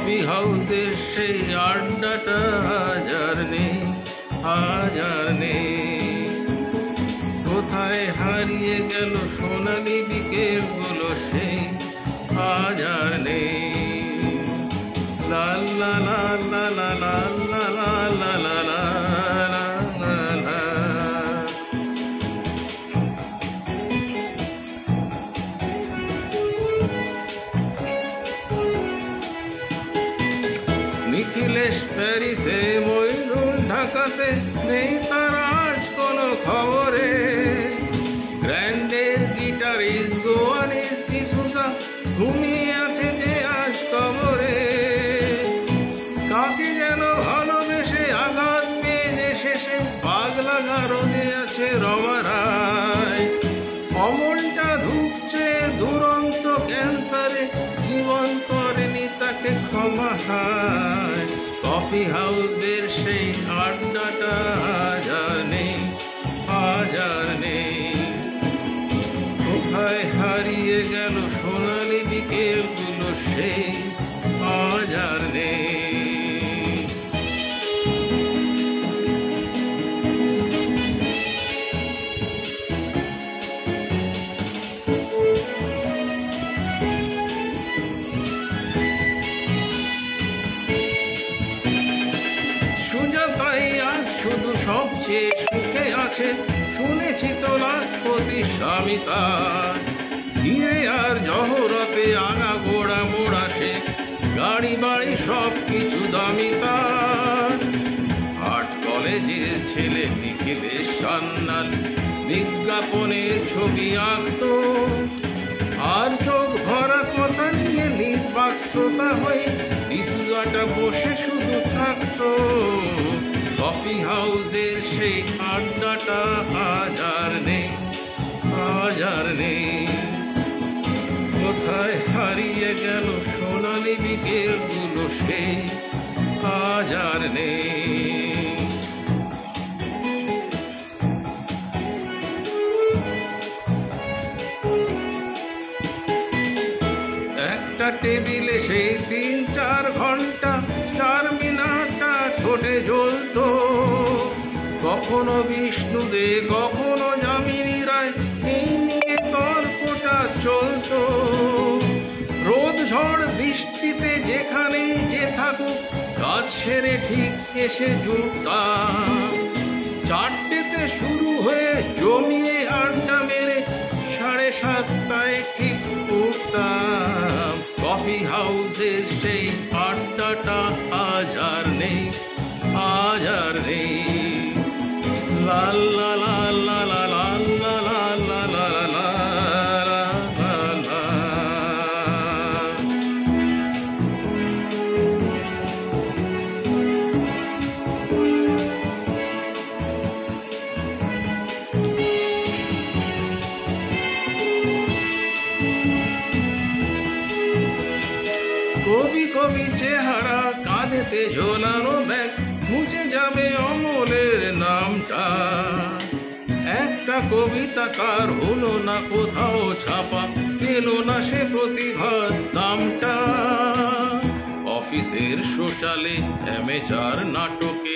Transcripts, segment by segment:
Coffee হাউসের সেই আড্ডাটা হাজার নেই। কোথায় হারিয়ে গেল সোনালি বিকেলগুলো সেই হাজার নেই। লা লা লা লা লা লা লা লা লা লা লা। নিখিলেশ প্যারিসে, মইনুল ঢাকাতে, নেই তার আজ কোনো খবরে। গ্র্যান্ডের গিটারিস্ট গোয়ানিস ডিসুজা ঘুমিয়ে আছে যে আজ কবরে। কাকে যেন ভালোবেসে আঘাত পেয়ে যে শেষে পাগলা গারদে আছে রমারায়। অমলটা ঢুকছে দুরন্ত ক্যান্সারে, জীবন করেনি তাকে ক্ষমা হায়। কফি হাউসের সেই আড্ডাটা হাজার নেই। কোথায় হারিয়ে গেল সোনালি বিকেলগুলো সেই হাজার নেই। সুজাতাই আর শুধু সবচেয়ে সুখে আছে, শুনেছি তো লাখপতি স্বামী তার। ধীরে আর জহরতে আগা গোড়া মোড়া সে, গাড়ি বাড়ি সব কিছু দামি তার। আর্ট কলেজের ছেলে নিখিলেশ সান্যাল বিজ্ঞাপনের ছবি আঁকত, আর চোখ ভরা কথা নিয়ে নির্বাক শ্রোতা হয়ে ডিসুজাটা বসে শুধু থাকতো। কফি হাউসের সেই আড্ডাটা হাজার নেই। কোথায় হারিয়ে গেল সোনালি বিকেলগুলো সেই হাজার নেই। একটা টেবিলে সেই 3-4 ঘন্টা চারমিনারটা ঠোঁটে জ্বলত। কখনো বিষ্ণুদে, কখনো যামিনী রায়, এই নিয়ে তর্কটা চলত। রোদ ঝড় বৃষ্টিতে যেখানেই যে থাকুক, কাজ সেরে ঠিক এসে জুটতাম। 4টেতে শুরু হয়ে জমিয়ে আড্ডা মেরে 7:30টায় ঠিক উঠতাম। কফি হাউসের সেই আড্ডাটা হাজার নেই। লা লা লা লা লা লা লা লা লা লা লা। কবি চেহারা, কাঁধেতে ঝোলানো ব্যাগ, মুছে যাবে অমলের নামটা। একটা কবিতা তার হলো না কোথাও ছাপা, পেলো না সে প্রতিভার দামটা। অফিসের সোশ্যালে, অ্যামেচার নাটকে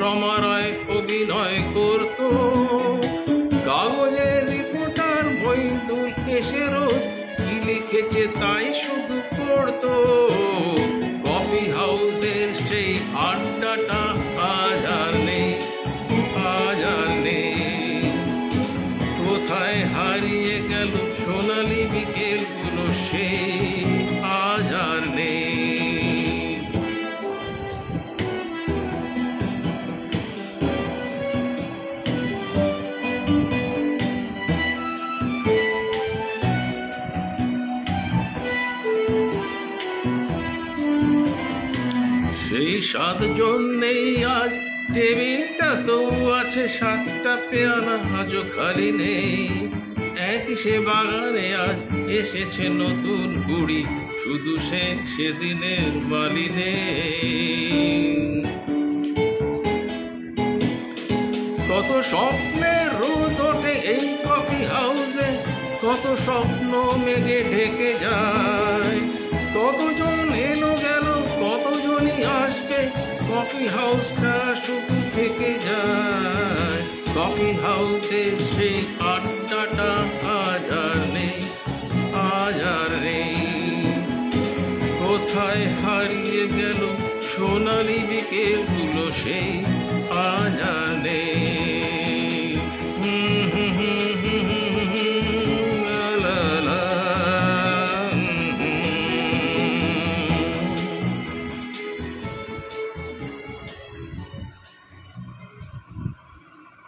রমা রায় অভিনয় করত। কাগজের রিপোর্টার মইদুল এসে রোজ কি লিখেছে তাই শুধু পড়তো। কফি হাউসের সেই আড্ডাটা হাজার নেই। কোথায় হারিয়ে গেল সোনালি বিকেলগুলো সেই হাজার নেই। সেই 7 জন নেই আজ, টেবিলটা তো আছে 7টা পেয়ালা আজও খালি নেই। একই সে বাগানে আজ এসেছে নতুন কুড়ি, শুধু সে সেদিনের মালি নেই। কত স্বপ্নের রোদ ওঠে এই কফি হাউসে, কত স্বপ্ন মেঘে ঢেকে যায়। কতজন এলো গেল, কত কফি হাউসটা শুধু থেকে যায়, কফি হাউসের সেই আড্ডাটা আজ আর নেই, আজ আর নেই। কোথায় হারিয়ে গেল সোনালি বিকেলগুলো সেই, আজ আর নেই।